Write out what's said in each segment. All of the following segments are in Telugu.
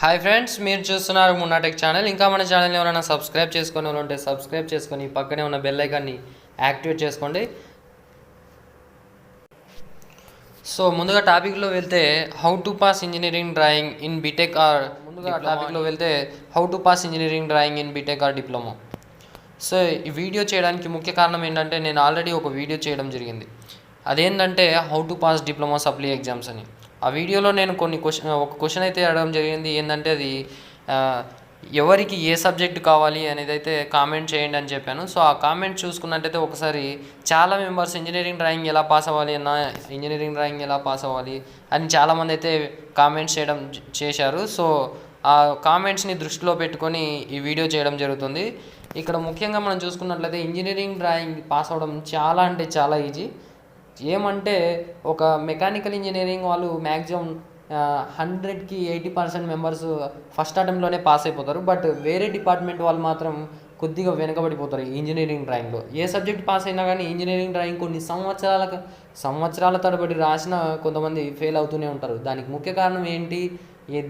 హాయ్ ఫ్రెండ్స్, మీరు చూస్తున్నారు మున్నా టెక్ ఛానల్. ఇంకా మన ఛానల్ని ఎవరైనా సబ్స్క్రైబ్ చేసుకొని ఉంటే సబ్స్క్రైబ్ చేసుకొని పక్కనే ఉన్న బెల్ ఐకాన్ని యాక్టివేట్ చేసుకోండి. సో ముందుగా టాపిక్లో వెళ్తే how to pass engineering drawing in BTech or diploma. So ఈ వీడియో చేయడానికి ముఖ్య కారణం ఏంటంటే, నేను ఆల్రెడీ ఒక వీడియో చేయడం జరిగింది. అదేంటంటే how to pass diploma supply exams అని. ఆ వీడియోలో నేను ఒక క్వశ్చన్ అయితే అడగడం జరిగింది. ఏంటంటే అది ఎవరికి ఏ సబ్జెక్ట్ కావాలి అనేది అయితే కామెంట్ చేయండి అని చెప్పాను. సో ఆ కామెంట్ చూసుకున్నట్టయితే ఒకసారి చాలా మెంబర్స్ ఇంజనీరింగ్ డ్రాయింగ్ ఎలా పాస్ అవ్వాలి అని చాలామంది అయితే కామెంట్స్ చేశారు. సో ఆ కామెంట్స్ని దృష్టిలో పెట్టుకొని ఈ వీడియో చేయడం జరుగుతుంది. ఇక్కడ ముఖ్యంగా మనం చూసుకున్నట్లయితే ఇంజనీరింగ్ డ్రాయింగ్ పాస్ అవ్వడం చాలా అంటే చాలా ఈజీ. ఏమంటే ఒక మెకానికల్ ఇంజనీరింగ్ వాళ్ళు మ్యాక్సిమం 100కి 80% మెంబర్స్ ఫస్ట్ అటెంప్ట్లోనే పాస్ అయిపోతారు. బట్ వేరే డిపార్ట్మెంట్ వాళ్ళు మాత్రం కొద్దిగా వెనకబడిపోతారు ఈ ఇంజనీరింగ్ డ్రాయింగ్లో. ఏ సబ్జెక్ట్ పాస్ అయినా కానీ ఇంజనీరింగ్ డ్రాయింగ్ కొన్ని సంవత్సరాల తరబడి రాసిన కొంతమంది ఫెయిల్ అవుతూనే ఉంటారు. దానికి ముఖ్య కారణం ఏంటి,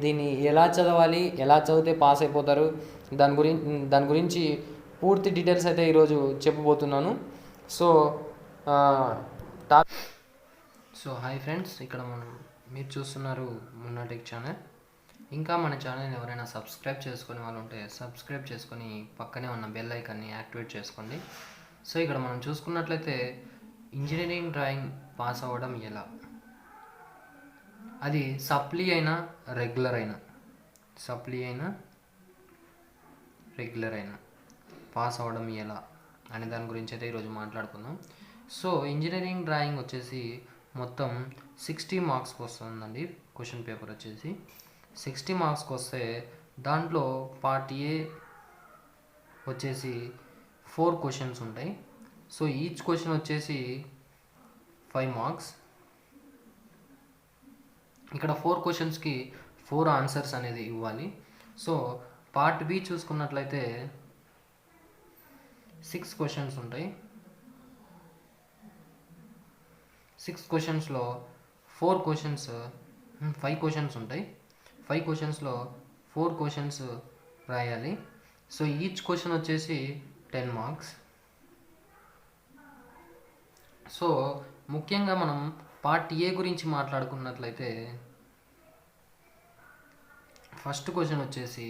దీన్ని ఎలా చదవాలి, ఎలా చదివితే పాస్ అయిపోతారు, దాని గురించి పూర్తి డీటెయిల్స్ అయితే ఈరోజు చెప్పబోతున్నాను. సో హాయ్ ఫ్రెండ్స్, ఇక్కడ మీరు చూస్తున్నారు మున్నా టెక్ ఛానల్. ఇంకా మన ఛానల్ని ఎవరైనా సబ్స్క్రైబ్ చేసుకునే వాళ్ళు ఉంటే సబ్స్క్రైబ్ చేసుకొని పక్కనే ఉన్న బెల్ ఐకాన్ని యాక్టివేట్ చేసుకోండి. సో ఇక్కడ మనం చూసుకున్నట్లయితే ఇంజనీరింగ్ డ్రాయింగ్ పాస్ అవ్వడం ఎలా, అది సప్లీ అయినా రెగ్యులర్ అయినా పాస్ అవ్వడం ఎలా అనే దాని గురించి అయితే ఈరోజు మాట్లాడుకుందాం. సో ఇంజనీరింగ్ డ్రాయింగ్ వచ్చేసి మొత్తం 60 మార్క్స్కి వస్తుందండి. క్వశ్చన్ పేపర్ వచ్చేసి 60 మార్క్స్కి వస్తే దాంట్లో పార్ట్ ఏ వచ్చేసి 4 క్వశ్చన్స్ ఉంటాయి. సో ఈచ్ క్వశ్చన్ వచ్చేసి 5 మార్క్స్. ఇక్కడ 4 క్వశ్చన్స్కి 4 ఆన్సర్స్ అనేది ఇవ్వాలి. సో పార్ట్ బి చూసుకున్నట్లయితే 6 క్వశ్చన్స్ ఉంటాయి. 6 క్వశ్చన్స్లో 5 క్వశ్చన్స్ ఉంటాయి. 5 క్వశ్చన్స్లో 4 క్వశ్చన్స్ రాయాలి. సో ఈచ్ క్వశ్చన్ వచ్చేసి 10 మార్క్స్. సో ముఖ్యంగా మనం పార్ట్ ఏ గురించి మాట్లాడుకున్నట్లయితే ఫస్ట్ క్వశ్చన్ వచ్చేసి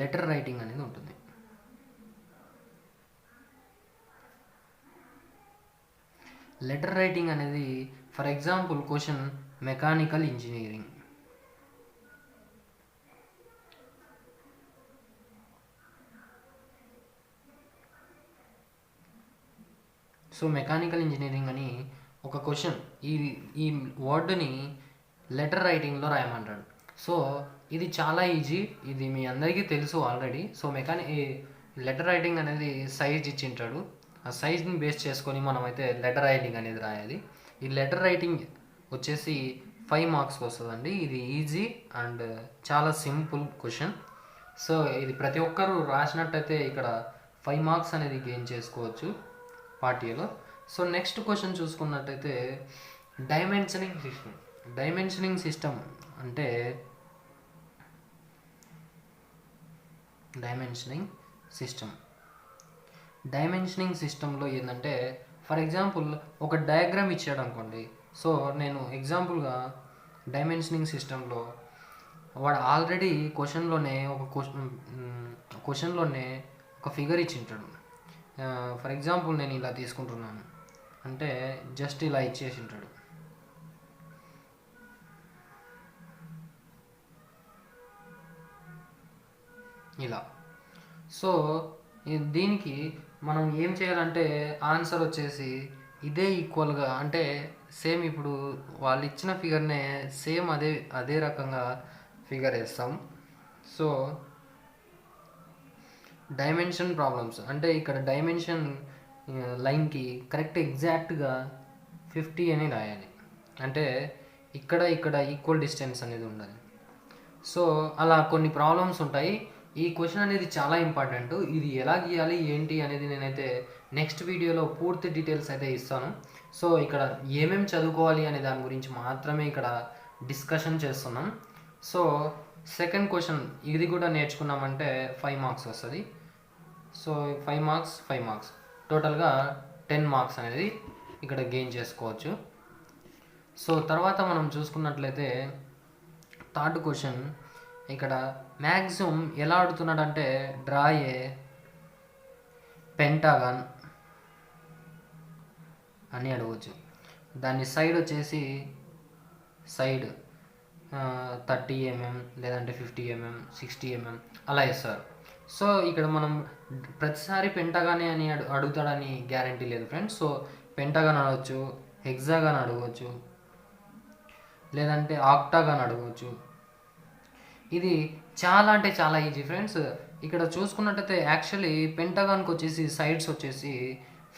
లెటర్ రైటింగ్ అనేది ఉంటుంది. లెటర్ రైటింగ్ అనేది for example question mechanical engineering. So mechanical engineering అని ఒక క్వశ్చన్, ఈ వర్డ్ని లెటర్ రైటింగ్లో రాయమంటాడు. సో ఇది చాలా ఈజీ, ఇది మీ అందరికీ తెలుసు ఆల్రెడీ. సో లెటర్ రైటింగ్ అనేది సైజ్ ఇచ్చింటాడు. ఆ సైజ్ని బేస్ చేసుకొని మనమైతే లెటర్ రైటింగ్ అనేది రాయాలి. ఈ లెటర్ రైటింగ్ వచ్చేసి 5 మార్క్స్కి వస్తుందండి. ఇది ఈజీ అండ్ చాలా సింపుల్ క్వశ్చన్. సో ఇది ప్రతి ఒక్కరూ రాసినట్టయితే ఇక్కడ 5 మార్క్స్ అనేది గెయిన్ చేసుకోవచ్చు పార్ట్ ఏలో. సో నెక్స్ట్ క్వశ్చన్ చూసుకున్నట్టయితే డైమెన్షనింగ్ సిస్టమ్ అంటే డైమెన్షనింగ్ సిస్టంలో ఏంటంటే ఫర్ ఎగ్జాంపుల్ ఒక డయాగ్రామ్ ఇచ్చాడు అనుకోండి. సో నేను ఎగ్జాంపుల్గా డైమెన్షనింగ్ సిస్టంలో వాడు ఆల్రెడీ క్వశ్చన్లోనే ఒక ఫిగర్ ఇచ్చింటాడు. ఫర్ ఎగ్జాంపుల్ నేను ఇలా తీసుకుంటున్నాను అంటే జస్ట్ ఇలా ఇచ్చేసింటాడు. ఇలా. సో దీనికి మనం ఏం చేయాలంటే ఆన్సర్ వచ్చేసి ఇదే ఈక్వల్గా, అంటే సేమ్ ఇప్పుడు వాళ్ళు ఇచ్చిన ఫిగర్నే సేమ్ అదే రకంగా ఫిగర్ వేస్తాం. సో డైమెన్షన్ ప్రాబ్లమ్స్ అంటే ఇక్కడ డైమెన్షన్ లైన్కి కరెక్ట్ ఎగ్జాక్ట్గా 50 అని రాయాలి. అంటే ఇక్కడ ఈక్వల్ డిస్టెన్స్ అనేది ఉండాలి. సో అలా కొన్ని ప్రాబ్లమ్స్ ఉంటాయి. ఈ క్వశ్చన్ అనేది చాలా ఇంపార్టెంట్. ఇది ఎలా గీయాలి ఏంటి అనేది నేనైతే నెక్స్ట్ వీడియోలో పూర్తి డీటెయిల్స్ అయితే ఇస్తాను. సో ఇక్కడ ఏమేమి చదువుకోవాలి అనే దాని గురించి మాత్రమే ఇక్కడ డిస్కషన్ చేస్తున్నాం. సో సెకండ్ క్వశ్చన్ ఇది కూడా నేర్చుకున్నామంటే 5 మార్క్స్ వస్తుంది. సో 5 మార్క్స్ 5 మార్క్స్ టోటల్గా 10 మార్క్స్ అనేది ఇక్కడ గెయిన్ చేసుకోవచ్చు. సో తర్వాత మనం చూసుకున్నట్లయితే థర్డ్ క్వశ్చన్ ఇక్కడ మ్యాక్సిమం ఎలా అడుగుతున్నాడంటే డ్రా ఏ పెంటాగాన్ అని అడగవచ్చు. దాని సైడ్ వచ్చేసి సైడ్ 30 mm లేదంటే 50 mm 60 mm అలా ఇస్తారు. సో ఇక్కడ మనం ప్రతిసారి పెంటగానే అని అడుగుతాడని గ్యారంటీ లేదు ఫ్రెండ్స్. సో పెంటగాన్ అడగవచ్చు, హెక్సాగాన్ అడగవచ్చు, లేదంటే ఆక్టాగాన్ అడగవచ్చు. ఇది చాలా అంటే చాలా ఈజీ ఫ్రెండ్స్. ఇక్కడ చూసుకున్నట్టయితే యాక్చువల్లీ పెంటగాన్కి వచ్చేసి సైడ్స్ వచ్చేసి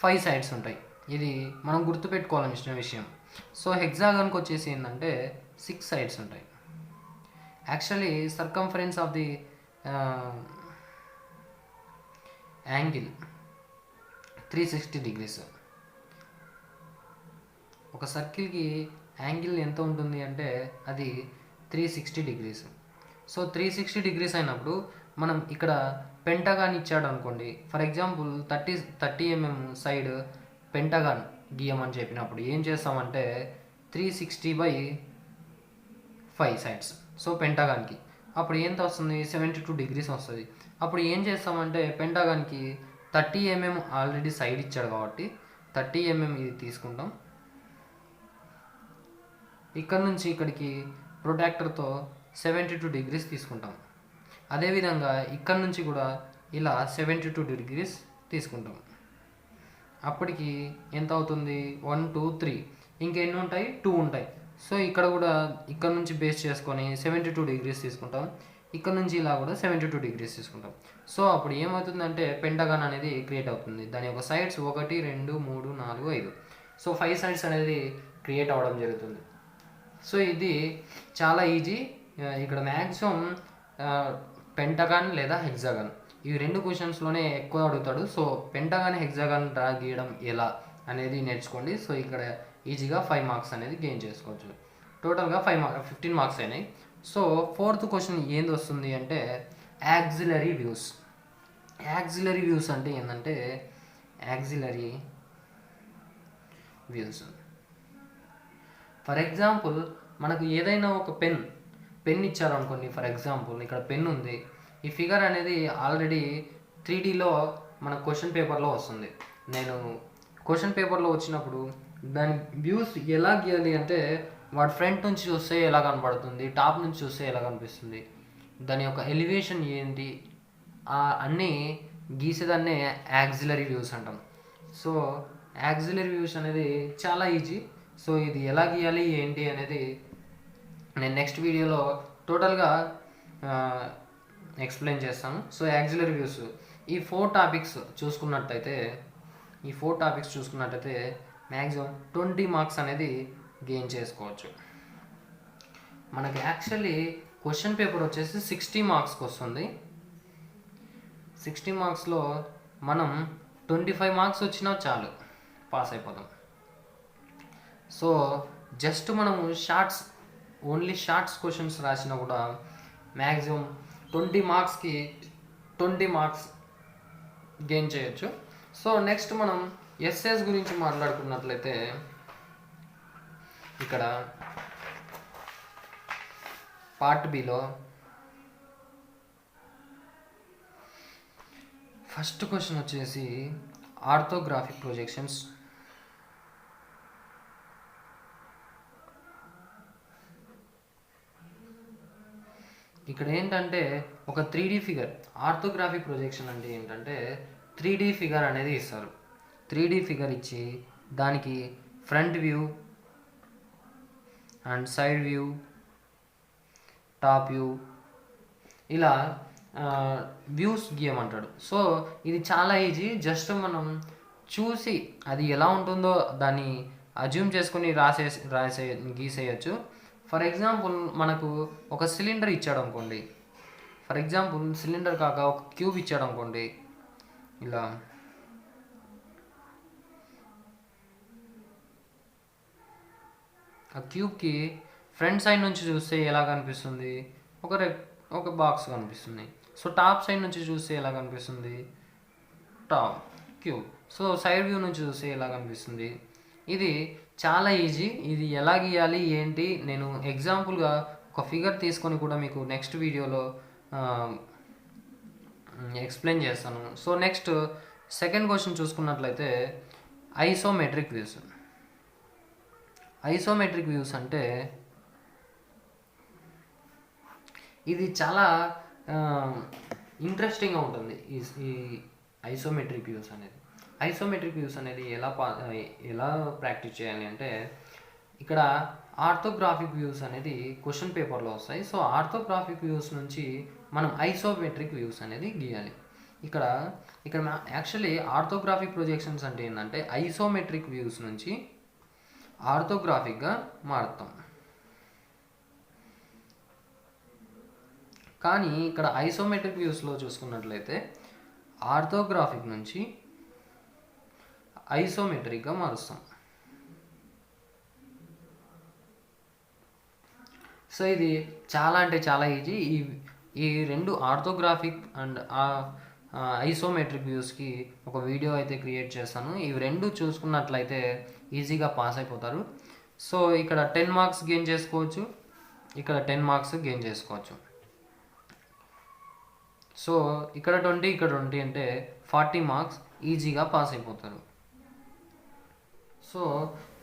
5 సైడ్స్ ఉంటాయి. ఇది మనం గుర్తుపెట్టుకోవాల్సిన విషయం. సో హెక్సాగాన్కి వచ్చేసి ఏంటంటే 6 సైడ్స్ ఉంటాయి. Actually circumference of the angle 360 degrees. ఒక సర్కిల్కి యాంగిల్ ఎంత ఉంటుంది అంటే అది 360 degrees. సో 360 degrees అయినప్పుడు మనం ఇక్కడ పెంటగాన్ ఇచ్చాడు అనుకోండి, for example 30 mm side pentagon గీయమని చెప్పినప్పుడు ఏం చేస్తామంటే 360/5 సైడ్స్. సో పెంటగాన్కి అప్పుడు ఎంత వస్తుంది 72 degrees వస్తుంది. అప్పుడు ఏం చేస్తామంటే పెంటగాన్కి 30 mm ఆల్రెడీ సైడ్ ఇచ్చాడు కాబట్టి 30 mm ఇది తీసుకుంటాం. ఇక్కడ నుంచి ఇక్కడికి ప్రొట్రాక్టర్తో 72 degrees తీసుకుంటాం. అదేవిధంగా ఇక్కడ నుంచి కూడా ఇలా 72 degrees తీసుకుంటాం. అప్పటికి ఎంత అవుతుంది 1 2 3 ఇంకెన్ని ఉంటాయి 2 ఉంటాయి. సో ఇక్కడ కూడా ఇక్కడ నుంచి బేస్ చేసుకొని 72 degrees తీసుకుంటాం. ఇక్కడ నుంచి ఇలా కూడా 72 degrees తీసుకుంటాం. సో అప్పుడు ఏమవుతుందంటే పెంటగాన్ అనేది క్రియేట్ అవుతుంది. దాని యొక్క సైడ్స్ 1 2 3 4 5. సో 5 సైడ్స్ అనేది క్రియేట్ అవ్వడం జరుగుతుంది. సో ఇది చాలా ఈజీ. ఇక్కడ మ్యాక్సిమం పెంటగాన్ లేదా హెక్సాగాన్ ఈ 2 క్వశ్చన్స్లోనే ఎక్కువ అడుగుతాడు. సో పెంటగాన్ హెక్సాగాన్ డ్రా గీయడం ఎలా అనేది నేర్చుకోండి. సో ఇక్కడ ఈజీగా 5 మార్క్స్ అనేది గెయిన్ చేసుకోవచ్చు. టోటల్గా 15 మార్క్స్ అయినాయి. సో ఫోర్త్ క్వశ్చన్ ఏంది వస్తుంది అంటే యాక్సిలరీ వ్యూస్. యాక్సిలరీ వ్యూస్ అంటే ఏంటంటే యాక్సిలరీ వ్యూస్ ఫర్ ఎగ్జాంపుల్ మనకు ఏదైనా ఒక పెన్ ఇచ్చారనుకోండి. ఫర్ ఎగ్జాంపుల్ ఇక్కడ పెన్ ఉంది. ఈ ఫిగర్ అనేది ఆల్రెడీ 3Dలో మన క్వశ్చన్ పేపర్లో వస్తుంది. నేను క్వశ్చన్ పేపర్లో వచ్చినప్పుడు దాని వ్యూస్ ఎలా గీయాలి అంటే వాడు ఫ్రంట్ నుంచి చూస్తే ఎలా కనపడుతుంది, టాప్ నుంచి చూస్తే ఎలా కనిపిస్తుంది, దాని యొక్క ఎలివేషన్ ఏంటి అన్నీ గీసేదాన్నే యాక్సిలరీ వ్యూస్ అంటాం. సో యాక్సిలరీ వ్యూస్ అనేది చాలా ఈజీ. సో ఇది ఎలా గీయాలి ఏంటి అనేది నేను నెక్స్ట్ వీడియోలో టోటల్గా ఎక్స్ప్లెయిన్ చేస్తాను. సో యాక్సిలరీ వ్యూస్ ఈ 4 టాపిక్స్ చూసుకున్నట్టయితే మ్యాక్సిమం 20 మార్క్స్ అనేది గెయిన్ చేసుకోవచ్చు. మనకి యాక్చువల్లీ క్వశ్చన్ పేపర్ వచ్చేసి 60 మార్క్స్కి వస్తుంది. 60 మార్క్స్లో మనం 25 మార్క్స్ వచ్చినా చాలు పాస్ అయిపోతాం. సో జస్ట్ మనము ఓన్లీ షార్ట్స్ క్వశ్చన్స్ రాసినా కూడా మ్యాక్సిమం 20 మార్క్స్కి 20 మార్క్స్ గెయిన్ చేయొచ్చు. సో నెక్స్ట్ మనం ఎస్ఏస్ గురించి మాట్లాడుకున్నట్లయితే ఇక్కడ పార్ట్ బిలో ఫస్ట్ క్వశ్చన్ వచ్చేసి ఆర్థోగ్రాఫిక్ ప్రొజెక్షన్స్. ఇక్కడ ఏంటంటే ఒక 3D ఫిగర్. ఆర్థోగ్రాఫిక్ ప్రొజెక్షన్ అంటే ఏంటంటే 3D ఫిగర్ అనేది ఇస్తారు. 3D ఫిగర్ ఇచ్చి దానికి front view and side view, top view ఇలా వ్యూస్ గీయమంటాడు. సో ఇది చాలా ఈజీ. జస్ట్ మనం చూసి అది ఎలా ఉంటుందో దాన్ని అజ్యూమ్ చేసుకుని గీసేయచ్చు. ఫర్ ఎగ్జాంపుల్ మనకు ఒక సిలిండర్ ఇచ్చాడు అనుకోండి. ఫర్ ఎగ్జాంపుల్ సిలిండర్ కాక ఒక క్యూబ్ ఇచ్చాడు అనుకోండి. ఇలా ఆ క్యూబ్కి ఫ్రంట్ సైడ్ నుంచి చూస్తే ఎలా కనిపిస్తుంది, ఒక బాక్స్ కనిపిస్తుంది. సో టాప్ సైడ్ నుంచి చూస్తే ఎలా కనిపిస్తుంది, top cube. So side view నుంచి చూస్తే ఎలా కనిపిస్తుంది. ఇది చాలా ఈజీ. ఇది ఎలా గీయాలి ఏంటి నేను ఎగ్జాంపుల్గా ఒక ఫిగర్ తీసుకొని కూడా మీకు నెక్స్ట్ వీడియోలో ఎక్స్ప్లెయిన్ చేస్తాను. సో నెక్స్ట్ సెకండ్ క్వశ్చన్ చూసుకున్నట్లయితే ఐసోమెట్రిక్ వ్యూస్. ఐసోమెట్రిక్ వ్యూస్ అంటే ఇది చాలా ఇంట్రెస్టింగ్గా ఉంటుంది. ఈ ఐసోమెట్రిక్ వ్యూస్ అనేది. ఐసోమెట్రిక్ వ్యూస్ అనేది ఎలా ప్రాక్టీస్ చేయాలి అంటే ఇక్కడ ఆర్థోగ్రాఫిక్ వ్యూస్ అనేది క్వశ్చన్ పేపర్లో వస్తాయి. సో ఆర్థోగ్రాఫిక్ వ్యూస్ నుంచి మనం ఐసోమెట్రిక్ వ్యూస్ అనేది గీయాలి. ఇక్కడ యాక్చువల్లీ ఆర్థోగ్రాఫిక్ ప్రొజెక్షన్స్ అంటే ఏంటంటే ఐసోమెట్రిక్ వ్యూస్ నుంచి ఆర్థోగ్రాఫిక్గా మారుతాం. కానీ ఇక్కడ ఐసోమెట్రిక్ వ్యూస్లో చూసుకున్నట్లయితే ఆర్థోగ్రాఫిక్ నుంచి ఐసోమెట్రిక్గా మారుస్తాం. సో ఇది చాలా అంటే చాలా ఈజీ. ఈ రెండు ఆర్థోగ్రాఫిక్ అండ్ ఐసోమెట్రిక్ వ్యూస్కి ఒక వీడియో అయితే క్రియేట్ చేస్తాను. ఇవి రెండు చూసుకున్నట్లయితే ఈజీగా పాస్ అయిపోతారు. సో ఇక్కడ 10 మార్క్స్ గెయిన్ చేసుకోవచ్చు, ఇక్కడ 10 మార్క్స్ గెయిన్ చేసుకోవచ్చు. సో ఇక్కడ 20 ఇక్కడ 20 అంటే 40 మార్క్స్ ఈజీగా పాస్ అయిపోతారు. సో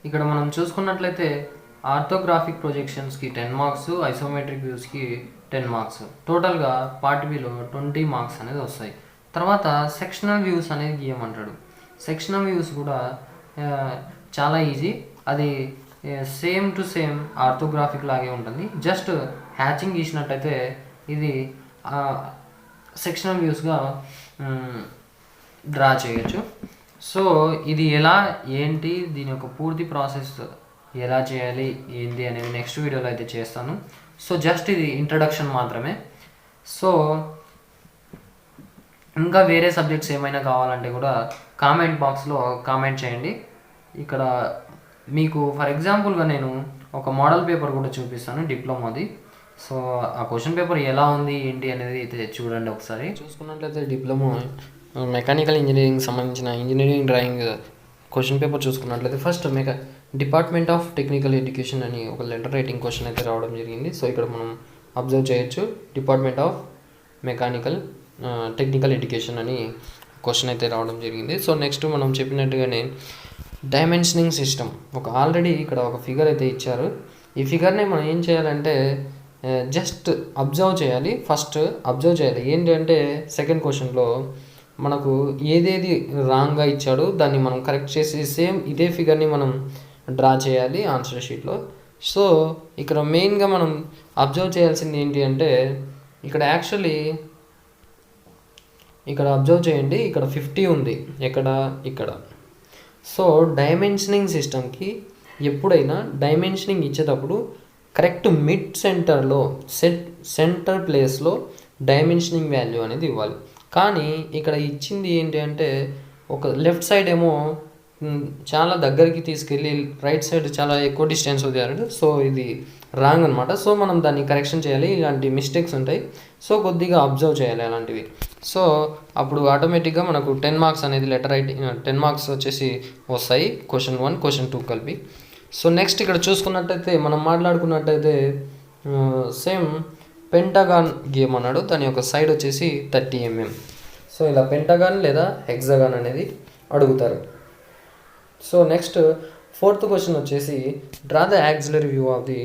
ఇక్కడ మనం చూసుకున్నట్లయితే ఆర్థోగ్రాఫిక్ ప్రొజెక్షన్స్కి 10 మార్క్స్, ఐసోమెట్రిక్ వ్యూస్కి 10 మార్క్స్, టోటల్గా పార్ట్ బిలో 20 మార్క్స్ అనేది వస్తాయి. తర్వాత సెక్షనల్ వ్యూస్ అనేది గీయమంటాడు. సెక్షనల్ వ్యూస్ కూడా చాలా ఈజీ. అది సేమ్ టు సేమ్ ఆర్థోగ్రాఫిక్ లాగే ఉంటుంది. జస్ట్ హ్యాచింగ్ గీసినట్టయితే ఇది సెక్షనల్ వ్యూస్గా డ్రా చేయొచ్చు. సో ఇది ఎలా ఏంటి దీని యొక్క పూర్తి ప్రాసెస్ ఎలా చేయాలి ఏంటి అనేది నెక్స్ట్ వీడియోలో అయితే చేస్తాను. సో జస్ట్ ఇది ఇంట్రడక్షన్ మాత్రమే. సో ఇంకా వేరే సబ్జెక్ట్స్ ఏమైనా కావాలంటే కూడా కామెంట్ బాక్స్లో కామెంట్ చేయండి. ఇక్కడ మీకు ఫర్ ఎగ్జాంపుల్గా నేను ఒక మోడల్ పేపర్ కూడా చూపిస్తాను డిప్లొమాది. సో ఆ క్వశ్చన్ పేపర్ ఎలా ఉంది ఏంటి అనేది అయితే చూడండి ఒకసారి. చూసుకున్నట్లయితే డిప్లొమా మెకానికల్ ఇంజనీరింగ్ సంబంధించిన ఇంజనీరింగ్ డ్రాయింగ్ క్వశ్చన్ పేపర్ చూసుకున్నట్లయితే first department of technical education అని ఒక లెటర్ రైటింగ్ క్వశ్చన్ అయితే రావడం జరిగింది. సో ఇక్కడ మనం అబ్జర్వ్ చేయొచ్చు డిపార్ట్మెంట్ ఆఫ్ టెక్నికల్ ఎడ్యుకేషన్ అని క్వశ్చన్ అయితే రావడం జరిగింది. సో నెక్స్ట్ మనం చెప్పినట్టుగానే డైమెన్షనింగ్ సిస్టమ్ ఆల్రెడీ ఇక్కడ ఒక ఫిగర్ అయితే ఇచ్చారు. ఈ ఫిగర్ని మనం ఏం చేయాలంటే జస్ట్ అబ్జర్వ్ చేయాలి. ఫస్ట్ అబ్జర్వ్ చేయాలి ఏంటి అంటే సెకండ్ క్వశ్చన్లో మనకు ఏదేది రాంగ్గా ఇచ్చాడో దాన్ని మనం కరెక్ట్ చేసి సేమ్ ఇదే ఫిగర్ని మనం డ్రా చేయాలి ఆన్సర్ షీట్లో. సో ఇక్కడ మెయిన్గా మనం అబ్జర్వ్ చేయాల్సింది ఏంటి అంటే ఇక్కడ యాక్చువల్లీ ఇక్కడ అబ్జర్వ్ చేయండి, ఇక్కడ 50 ఉంది ఇక్కడ. సో డైమెన్షనింగ్ సిస్టమ్కి ఎప్పుడైనా డైమెన్షనింగ్ ఇచ్చేటప్పుడు కరెక్ట్ మిడ్ సెంటర్లో సెంటర్ ప్లేస్లో డైమెన్షనింగ్ వాల్యూ అనేది ఇవ్వాలి. కానీ ఇక్కడ ఇచ్చింది ఏంటి అంటే ఒక లెఫ్ట్ సైడ్ ఏమో చాలా దగ్గరికి తీసుకెళ్ళి రైట్ సైడ్ చాలా ఎక్కువ డిస్టెన్స్ వదిలారు. సో ఇది రాంగ్ అనమాట. సో మనం దాన్ని కరెక్షన్ చేయాలి. ఇలాంటి మిస్టేక్స్ ఉంటాయి. సో కొద్దిగా అబ్జర్వ్ చేయాలి అలాంటివి. సో అప్పుడు ఆటోమేటిక్గా మనకు 10 మార్క్స్ అనేది లెటర్ రైటింగ్ 10 మార్క్స్ వచ్చేసి వస్తాయి క్వశ్చన్ 1 క్వశ్చన్ 2 కలిపి. సో నెక్స్ట్ ఇక్కడ చూసుకున్నట్టయితే మనం మాట్లాడుకున్నట్టయితే సేమ్ పెంటగాన్ గేమ్ అన్నాడు. దాని యొక్క సైడ్ వచ్చేసి 30 mm. సో ఇలా పెంటగాన్ లేదా హెక్సాగాన్ అనేది అడుగుతారు. సో నెక్స్ట్ 4th క్వశ్చన్ వచ్చేసి draw the auxiliary view of the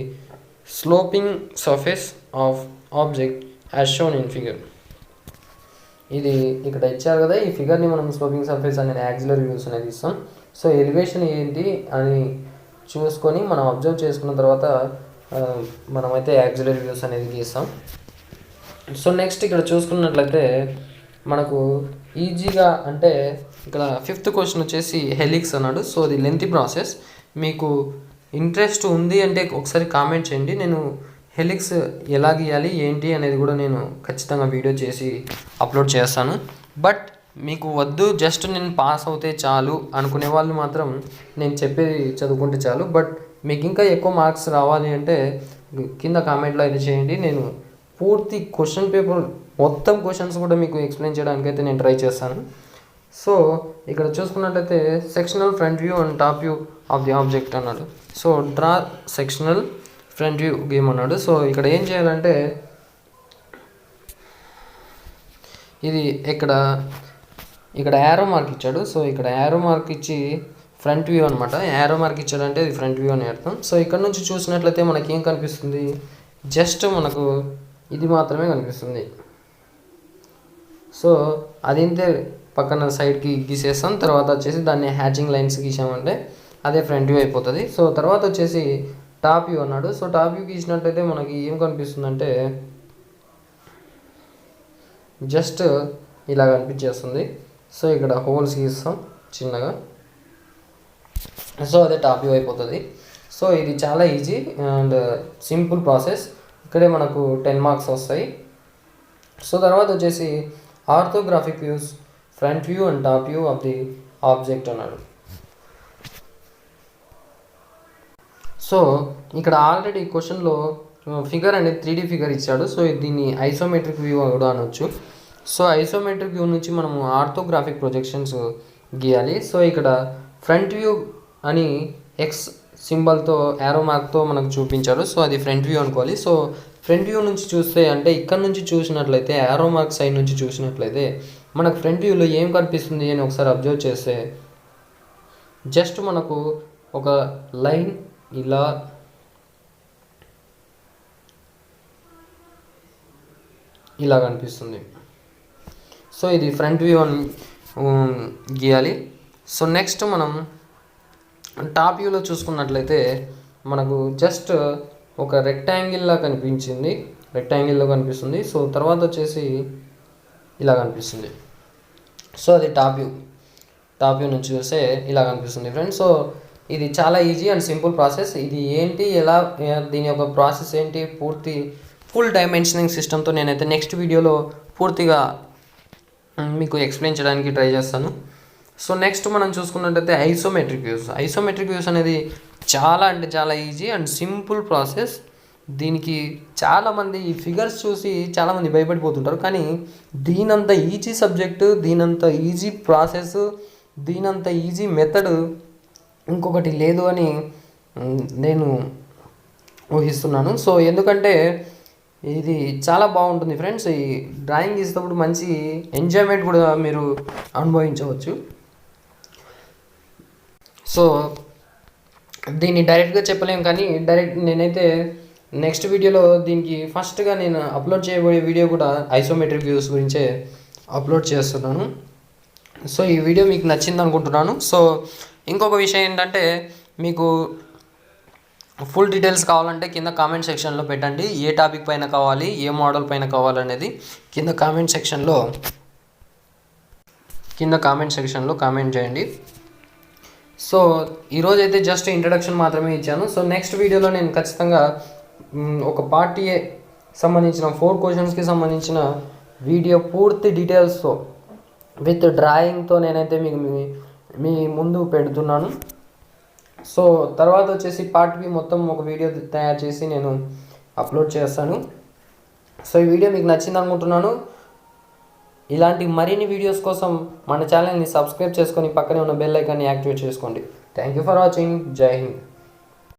sloping surface of object as shown in figure. ఇది ఇక్కడ ఇచ్చారు కదా, ఈ ఫిగర్ని మనం స్లోపింగ్ సర్ఫేస్ అనేది యాక్సిలరీ వ్యూస్ అనేది ఇస్తాం. సో ఎలివేషన్ ఏంటి అని చూసుకొని మనం అబ్జర్వ్ చేసుకున్న తర్వాత మనమైతే యాక్సిలరీ వ్యూస్ అనేది గీస్తాం. సో నెక్స్ట్ ఇక్కడ చూసుకున్నట్లయితే మనకు ఈజీగా అంటే ఇక్కడ 5th క్వశ్చన్ వచ్చేసి హెలిక్స్ అన్నాడు. సో అది లెంతీ ప్రాసెస్. మీకు ఇంట్రెస్ట్ ఉంది అంటే ఒకసారి కామెంట్ చేయండి. నేను హెలిక్స్ ఎలా గీయాలి ఏంటి అనేది కూడా నేను ఖచ్చితంగా వీడియో చేసి అప్లోడ్ చేస్తాను. బట్ మీకు వద్దు జస్ట్ నేను పాస్ అవుతే చాలు అనుకునే వాళ్ళు మాత్రం నేను చెప్పేది చదువుకుంటే చాలు. బట్ మీకు ఇంకా ఎక్కువ మార్క్స్ రావాలి అంటే కింద కామెంట్లో అయితే చేయండి. నేను పూర్తి క్వశ్చన్ పేపర్ మొత్తం క్వశ్చన్స్ కూడా మీకు ఎక్స్ప్లెయిన్ చేయడానికి అయితే నేను ట్రై చేస్తాను. సో ఇక్కడ చూసుకున్నట్లయితే sectional front view and top view of the object అన్నాడు. So draw sectional front view గేమ్ అన్నాడు. సో ఇక్కడ ఏం చేయాలంటే ఇది ఇక్కడ యారో మార్క్ ఇచ్చాడు. సో ఇక్కడ యారో మార్క్ ఇచ్చి ఫ్రంట్ వ్యూ అనమాట. యారో మార్క్ ఇచ్చాడంటే ఇది ఫ్రంట్ వ్యూ అని అర్థం. సో ఇక్కడ నుంచి చూసినట్లయితే మనకి ఏం కనిపిస్తుంది, జస్ట్ మనకు ఇది మాత్రమే కనిపిస్తుంది. సో అదింతే పక్కన సైడ్కి గీసేస్తాం. తర్వాత వచ్చేసి దాన్ని హ్యాచింగ్ లైన్స్ గీసామంటే అదే ఫ్రంట్ వ్యూ అయిపోతుంది. సో తర్వాత వచ్చేసి టాప్ వ్యూ అన్నాడు. సో టాప్ వ్యూ గీసినట్లయితే మనకి ఏం కనిపిస్తుందంటే జస్ట్ ఇలా కనిపించేస్తుంది. సో ఇక్కడ హోల్స్ గీస్తాం చిన్నగా. సో అదే టాప్ వ్యూ అయిపోతుంది. సో ఇది చాలా ఈజీ అండ్ సింపుల్ ప్రాసెస్. ఇక్కడే మనకు 10 మార్క్స్ వస్తాయి. సో తర్వాత వచ్చేసి orthographic views front view and top view of the object అన్నాడు. సో ఇక్కడ ఆల్రెడీ క్వశ్చన్లో ఫిగర్ అనేది 3D ఫిగర్ ఇచ్చాడు. సో దీన్ని ఐసోమెట్రిక్ వ్యూ కూడా అనొచ్చు. సో ఐసోమెట్రిక్ వ్యూ నుంచి మనము ఆర్థోగ్రాఫిక్ ప్రొజెక్షన్స్ గీయాలి. సో ఇక్కడ ఫ్రంట్ వ్యూ అని ఎక్స్ సింబల్తో యారో మార్క్తో మనకు చూపించారు. సో అది ఫ్రంట్ వ్యూ అనుకోవాలి. సో ఫ్రంట్ వ్యూ నుంచి చూస్తే అంటే ఇక్కడ నుంచి చూసినట్లయితే యారో మార్క్ సైడ్ నుంచి చూసినట్లయితే మనకు ఫ్రంట్ వ్యూలో ఏం కనిపిస్తుంది అని ఒకసారి అబ్జర్వ్ చేస్తే జస్ట్ మనకు ఒక లైన్ ఇలా కనిపిస్తుంది. సో ఇది ఫ్రంట్ వ్యూ అని గీయాలి. సో నెక్స్ట్ మనం టాప్ వ్యూలో చూసుకున్నట్లయితే మనకు జస్ట్ ఒక రెక్టాంగిల్లో కనిపిస్తుంది. సో తర్వాత వచ్చేసి ఇలా కనిపిస్తుంది. సో అది టాప్ వ్యూ నుంచి చూస్తే ఇలా కనిపిస్తుంది ఫ్రెండ్స్. సో ఇది చాలా ఈజీ అండ్ సింపుల్ ప్రాసెస్. ఇది ఏంటి, ఎలా, దీని యొక్క ప్రాసెస్ ఏంటి, ఫుల్ డైమెన్షనింగ్ సిస్టమ్తో నేనైతే నెక్స్ట్ వీడియోలో పూర్తిగా మీకు ఎక్స్ప్లెయిన్ చేయడానికి ట్రై చేస్తాను. సో నెక్స్ట్ మనం చూసుకున్నట్టయితే ఐసోమెట్రిక్ వ్యూస్ అనేది చాలా అంటే చాలా ఈజీ అండ్ సింపుల్ ప్రాసెస్. దీనికి చాలామంది ఈ ఫిగర్స్ చూసి చాలామంది భయపడిపోతుంటారు. కానీ దీనంత ఈజీ సబ్జెక్టు, దీనంత ఈజీ ప్రాసెస్, దీనంత ఈజీ మెథడ్ ఇంకొకటి లేదు అని నేను ఊహిస్తున్నాను. సో ఎందుకంటే ఇది చాలా బాగుంటుంది ఫ్రెండ్స్. ఈ డ్రాయింగ్ గీసేటప్పుడు మంచి ఎంజాయ్మెంట్ కూడా మీరు అనుభవించవచ్చు. సో దీన్ని డైరెక్ట్గా చెప్పలేము, కానీ నేనైతే నెక్స్ట్ వీడియోలో దీనికి ఫస్ట్గా నేను అప్లోడ్ చేయబోయే వీడియో కూడా ఐసోమెట్రిక్ వ్యూస్ గురించే అప్లోడ్ చేస్తున్నాను. సో ఈ వీడియో మీకు నచ్చింది అనుకుంటున్నాను. సో ఇంకొక విషయం ఏంటంటే, మీకు ఫుల్ డీటెయిల్స్ కావాలంటే కింద కామెంట్ సెక్షన్లో పెట్టండి. ఏ టాపిక్ పైన కావాలి, ఏ మోడల్ పైన కావాలనేది కింద కామెంట్ సెక్షన్లో కామెంట్ చేయండి. సో ఈరోజైతే జస్ట్ ఇంట్రడక్షన్ మాత్రమే ఇచ్చాను. సో నెక్స్ట్ వీడియోలో నేను ఖచ్చితంగా ఒక పార్ట్ ఏ సంబంధించిన 4 క్వశ్చన్స్కి సంబంధించిన వీడియో పూర్తి డీటెయిల్స్తో విత్ డ్రాయింగ్తో నేనైతే మీకు మీ ముందు పెడుతున్నాను. సో తర్వాత వచ్చేసి పార్ట్ బి మొత్తం ఒక వీడియో తయారు చేసి నేను అప్లోడ్ చేస్తాను. సో ఈ వీడియో మీకు నచ్చింది అనుకుంటున్నాను. ఇలాంటి మరిన్ని వీడియోస్ కోసం మన ఛానల్ని సబ్స్క్రైబ్ చేసుకొని పక్కనే ఉన్న బెల్ ఐకాన్ని యాక్టివేట్ చేసుకోండి. Thank you for watching. జై హింద్.